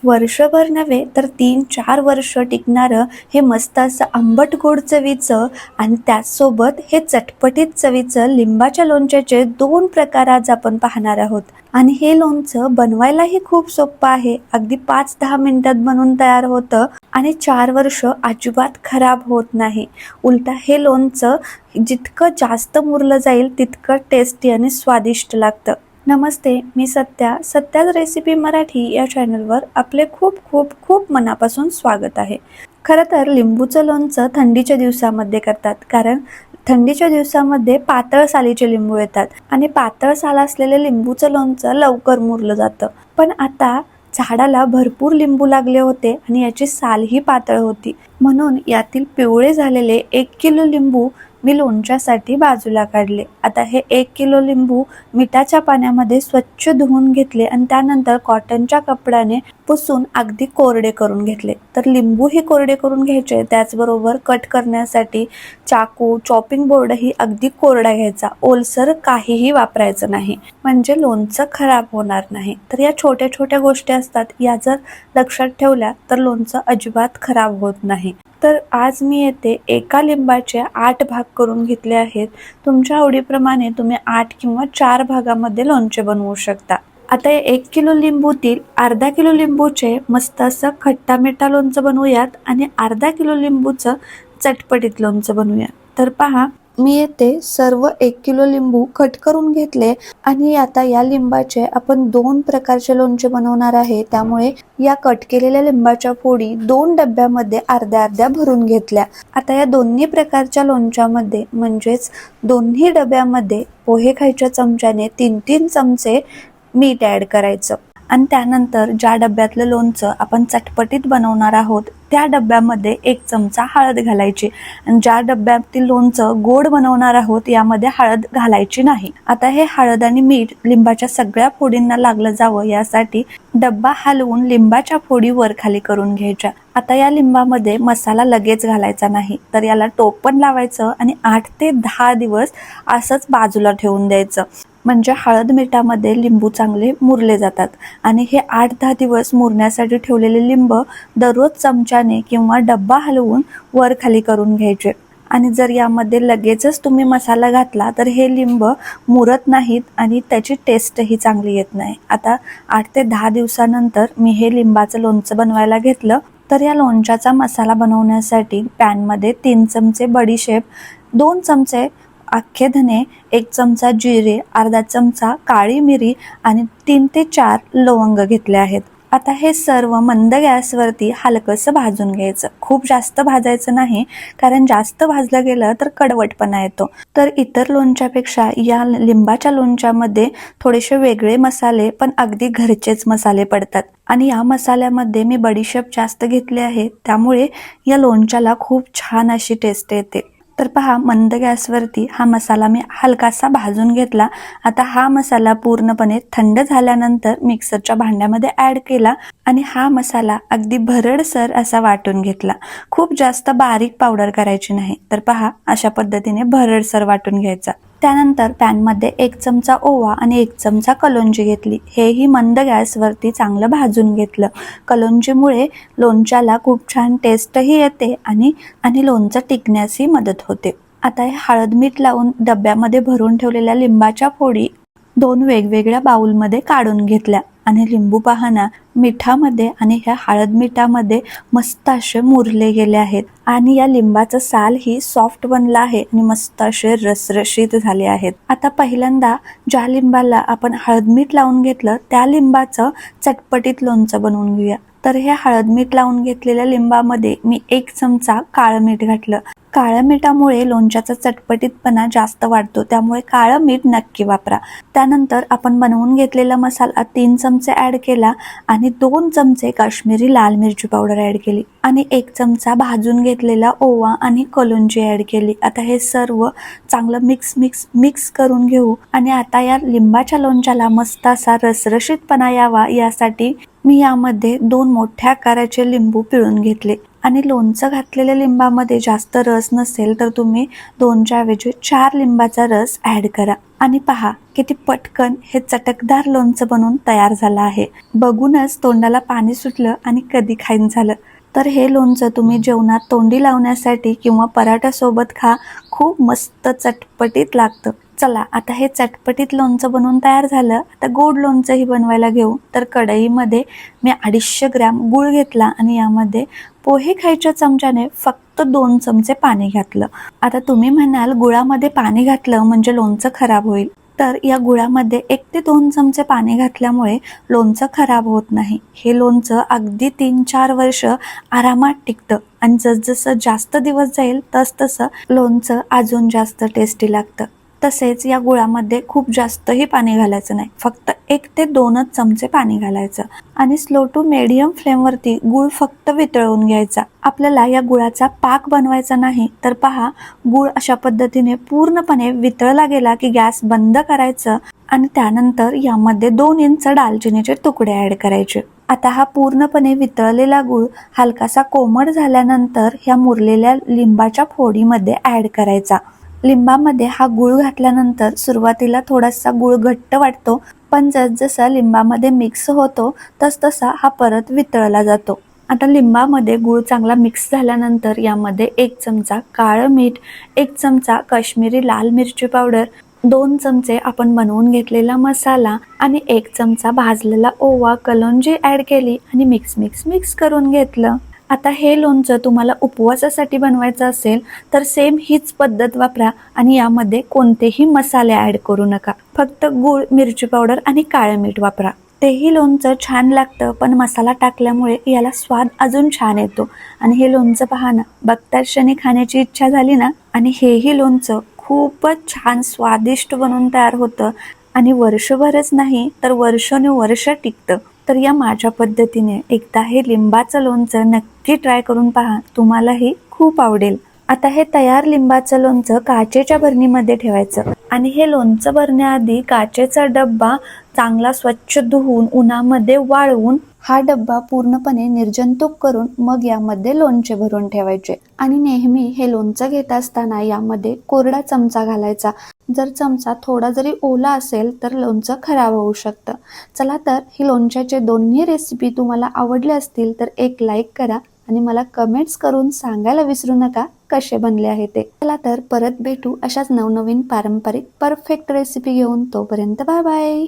वर्षभर नव्हे तर 3-4 वर्ष टिकणारं हे मस्त असं आंबट गोड चवीचं आणि त्याचसोबत हे चटपटीत चवीचं लिंबाच्या लोणच्याचे 2 प्रकार आज आपण पाहणार आहोत. आणि हे लोणचं बनवायलाही खूप सोपं आहे. अगदी 5-10 मिनिटात बनवून तयार होतं आणि 4 वर्ष अजिबात खराब होत नाही. उलटा हे लोणचं जितकं जास्त मुरलं जाईल तितकं टेस्टी आणि स्वादिष्ट लागतं. नमस्ते, मी सत्याच रेसिपी मराठी या चॅनलवर आपले खूप खूप खूप मनापासून स्वागत आहे. खरं तर लिंबूचं लोणचं थंडीच्या दिवसामध्ये करतात, कारण थंडीच्या दिवसामध्ये पातळ सालीचे लिंबू येतात आणि पातळ साल असलेले लिंबूचं लोणचं लवकर मुरलं जातं. पण आता झाडाला भरपूर लिंबू लागले होते आणि याची सालही पातळ होती, म्हणून यातील पिवळे झालेले 1 किलो लिंबू मी लोणच्यासाठी बाजूला काढले. आता हे 1 किलो लिंबू मिठाच्या पाण्यामध्ये स्वच्छ धुवून घेतले आणि त्यानंतर कॉटनच्या कपड्याने पुसून अगदी कोरडे करून घेतले. तर लिंबूही कोरडे करून घ्यायचे. त्याचबरोबर कट करण्यासाठी चाकू, चॉपिंग बोर्डही अगदी कोरडा घ्यायचा. ओलसर काहीही वापरायचं नाही, म्हणजे लोणचं खराब होणार नाही. तर या छोट्या छोट्या गोष्टी असतात, या जर लक्षात ठेवल्या तर लोणचं अजिबात खराब होत नाही. तर आज मी येथे एका लिंबाचे 8 भाग करून घेतले आहेत. तुमच्या आवडीप्रमाणे तुम्ही 8 किंवा 4 भागामध्ये लोणचे बनवू शकता. आता 1 किलो लिंबूतील अर्धा किलो लिंबूचे मस्त असं खट्टा मिठा लोणचं बनवूयात आणि अर्धा किलो लिंबूचं चटपटीत लोणचं बनवूया. तर पहा, मी येथे सर्व 1 किलो लिंबू कट करून घेतले आणि आता या लिंबाचे आपण 2 प्रकारचे लोणचे बनवणार आहे. त्यामुळे या कट केलेल्या लिंबाच्या फोडी 2 डब्यामध्ये अर्ध्या अर्ध्या भरून घेतल्या. आता या दोन्ही प्रकारच्या लोणच्यामध्ये म्हणजेच दोन्ही डब्यामध्ये पोहे खायच्या चमच्याने 3-3 चमचे मीठ ॲड करायचं आणि त्यानंतर ज्या डब्यातलं लोणचं आपण चटपटीत बनवणार आहोत त्या डब्यामध्ये 1 चमचा हळद घालायची आणि ज्या डब्यातील लोणचं गोड बनवणार आहोत यामध्ये हळद घालायची नाही. आता हे हळद आणि मीठ लिंबाच्या सगळ्या फोडींना लागलं जावं यासाठी डब्बा हलवून लिंबाच्या फोडी वर खाली करून घ्यायच्या. आता या लिंबामध्ये मसाला लगेच घालायचा नाही, तर याला टोपण लावायचं आणि 8 ते 10 दिवस असंच बाजूला ठेवून द्यायचं. म्हणजे हळद मिठामध्ये लिंबू चांगले मुरले जातात. आणि हे 8-10 दिवस मुरण्यासाठी ठेवलेले लिंब दररोज चमच्याने किंवा डब्बा हलवून वर खाली करून घ्यायचे. आणि जर यामध्ये लगेचच तुम्ही मसाला घातला तर हे लिंब मुरत नाहीत आणि त्याची टेस्टही चांगली येत नाही. आता 8 ते 10 दिवसानंतर मी हे लिंबाचं लोणचं बनवायला घेतलं. तर या लोणच्याचा मसाला बनवण्यासाठी पॅनमध्ये 3 चमचे बडीशेप, 2 चमचे अख्खे धने, 1 चमचा जिरे, अर्धा चमचा काळी मिरी आणि 3 ते 4 लवंग घेतले आहेत. आता हे सर्व मंद गॅसवरती हलकंसं भाजून घ्यायचं. खूप जास्त भाजायचं नाही, कारण जास्त भाजलं गेलं तर कडवटपणा येतो. तर इतर लोणच्यापेक्षा या लिंबाच्या लोणच्यामध्ये थोडेसे वेगळे मसाले पण अगदी घरचेच मसाले पडतात आणि या मसाल्यामध्ये मी बडीशेप जास्त घेतले आहे, त्यामुळे या लोणच्याला खूप छान अशी टेस्ट येते. तर पहा, मंद गॅसवरती हा मसाला मी हलकासा भाजून घेतला. आता हा मसाला पूर्णपणे थंड झाल्यानंतर मिक्सरच्या भांड्यामध्ये ॲड केला आणि हा मसाला अगदी भरडसर असा वाटून घेतला. खूप जास्त बारीक पावडर करायची नाही. तर पहा, अशा पद्धतीने भरडसर वाटून घ्यायचा. त्यानंतर पॅनमध्ये 1 चमचा ओवा आणि 1 चमचा कलोंजी घेतली. हेही मंद गॅसवरती चांगलं भाजून घेतलं. कलोंजीमुळे लोणच्याला खूप छान टेस्टही येते आणि लोणचं टिकण्यासही मदत होते. आता हे हळद मीठ लावून डब्यामध्ये भरून ठेवलेल्या लिंबाच्या फोडी 2 वेगवेगळ्या बाउलमध्ये काढून घेतल्या आणि लिंबू पाहना मिठामध्ये आणि ह्या हळद मिठामध्ये मस्त असे मुरले गेले आहेत आणि या लिंबाचं साल ही सॉफ्ट बनला आहे आणि मस्त असे रसरशीत झाले आहेत. आता पहिल्यांदा ज्या लिंबाला आपण हळद मीठ लावून घेतलं त्या लिंबाचं चटपटीत लोणचं बनवून घेऊया. तर हे हळद मीठ लावून घेतलेल्या लिंबामध्ये मी 1 चमचा काळं मीठ घातलं. काळ्या मिठामुळे लोणच्याचा चटपटीतपणा जास्त वाढतो, त्यामुळे काळं मीठ नक्की वापरा. त्यानंतर आपण बनवून घेतलेला मसाला 3 चमचे ॲड केला आणि 2 चमचे काश्मीरी लाल मिरची पावडर ॲड केली आणि 1 चमचा भाजून घेतलेला ओवा आणि कलोंजी ॲड केली. आता हे सर्व चांगलं मिक्स करून घेऊ आणि आता या लिंबाच्या लोणच्याला मस्त असा रसरशीतपणा यावा यासाठी मी यामध्ये 2 मोठ्या आकाराचे लिंबू पिळून घेतले आणि लोणचं घातलेल्या लिंबामध्ये जास्त रस नसेल तर तुम्ही 2च्या ऐवजी 4 लिंबाचा रस ॲड करा. आणि पहा किती पटकन हे चटकदार लोणचं बनून तयार झालं आहे. बघूनच तोंडाला पाणी सुटलं आणि कधी खाईन झालं. तर हे लोणचं तुम्ही जेवणात तोंडी लावण्यासाठी किंवा पराठ्यासोबत खा. खूप मस्त चटपटीत लागतं. चला आता हे चटपटीत लोणचं बनवून तयार झालं. आता गोड लोणचंही बनवायला घेऊ. तर कढईमध्ये मी 250 ग्रॅम गूळ घेतला आणि यामध्ये पोहे खायच्या चमच्याने फक्त 2 चमचे पाणी घातलं. आता तुम्ही म्हणाल गुळामध्ये पाणी घातलं म्हणजे लोणचं खराब होईल. तर या गुळामध्ये 1 ते 2 चमचे पाणी घातल्यामुळे लोणचं खराब होत नाही. हे लोणचं अगदी 3-4 वर्ष आरामात टिकतं आणि जसजसं जास्त दिवस जाईल तसतसं लोणचं अजून जास्त टेस्टी लागतं. तसेच या गुळामध्ये खूप जास्तही पाणी घालायचं नाही. फक्त 1 ते 2च चमचे पाणी घालायचं आणि स्लो टू मीडियम फ्लेमवरती गूळ फक्त वितळवून घ्यायचा. आपल्याला या गुळाचा पाक बनवायचा नाही. तर पहा गूळ अशा पद्धतीने पूर्णपणे वितळला गेला की गॅस बंद करायचं आणि त्यानंतर यामध्ये 2 इंच दालचिनीचे तुकडे ॲड करायचे. आता हा पूर्णपणे वितळलेला गूळ हलकासा कोमट झाल्यानंतर ह्या मुरलेल्या लिंबाच्या फोडीमध्ये ॲड करायचा. लिंबामध्ये हा गूळ घातल्यानंतर सुरुवातीला थोडासा गूळ घट्ट वाटतो, पण जसजसा लिंबामध्ये मिक्स होतो तसतसा हा परत वितळला जातो. आता लिंबामध्ये गूळ चांगला मिक्स झाल्यानंतर यामध्ये 1 चमचा काळं मीठ, 1 चमचा काश्मीरी लाल मिरची पावडर, 2 चमचे आपण बनवून घेतलेला मसाला आणि 1 चमचा भाजलेला ओवा, कलोंजी ॲड केली आणि मिक्स करून घेतलं. आता हे लोणचं तुम्हाला उपवासासाठी बनवायचं असेल तर सेम हीच पद्धत वापरा आणि यामध्ये कोणतेही मसाले ॲड करू नका. फक्त गूळ, मिरची पावडर आणि काळं मीठ वापरा. तेही लोणचं छान लागतं, पण मसाला टाकल्यामुळे याला स्वाद अजून छान येतो. आणि हे लोणचं पहा ना, बघताच क्षणी खाण्याची इच्छा झाली ना. आणि हेही लोणचं खूपच छान स्वादिष्ट बनून तयार होतं आणि वर्षभरच नाही तर वर्षानुवर्ष टिकतं. तर या माझ्या पद्धतीने एकदा हे लिंबाचं लोणचं नक्की ट्राय करून पहा, तुम्हालाही खूप आवडेल. आता हे तयार लिंबाचं लोणचं काचेच्या बरणीमध्ये ठेवायचं आणि हे लोणचं भरण्याआधी काचेचा डब्बा चांगला स्वच्छ धुवून उन्हामध्ये वाळवून हा डब्बा पूर्णपणे निर्जंतुक करून मग यामध्ये लोणचे भरून ठेवायचे. आणि नेहमी हे लोणचं घेत असताना यामध्ये कोरडा चमचा घालायचा. जर चमचा थोडा जरी ओला असेल तर लोणचं खराब होऊ शकतं. चला तर ही लोणच्याचे दोन्ही रेसिपी तुम्हाला आवडल्या असतील तर एक लाईक करा आणि मला कमेंट्स करून सांगायला विसरू नका कसे बनले आहे ते. चला तर परत भेटू अशाच नवनवीन पारंपरिक परफेक्ट रेसिपी घेऊन. तोपर्यंत बाय बाय.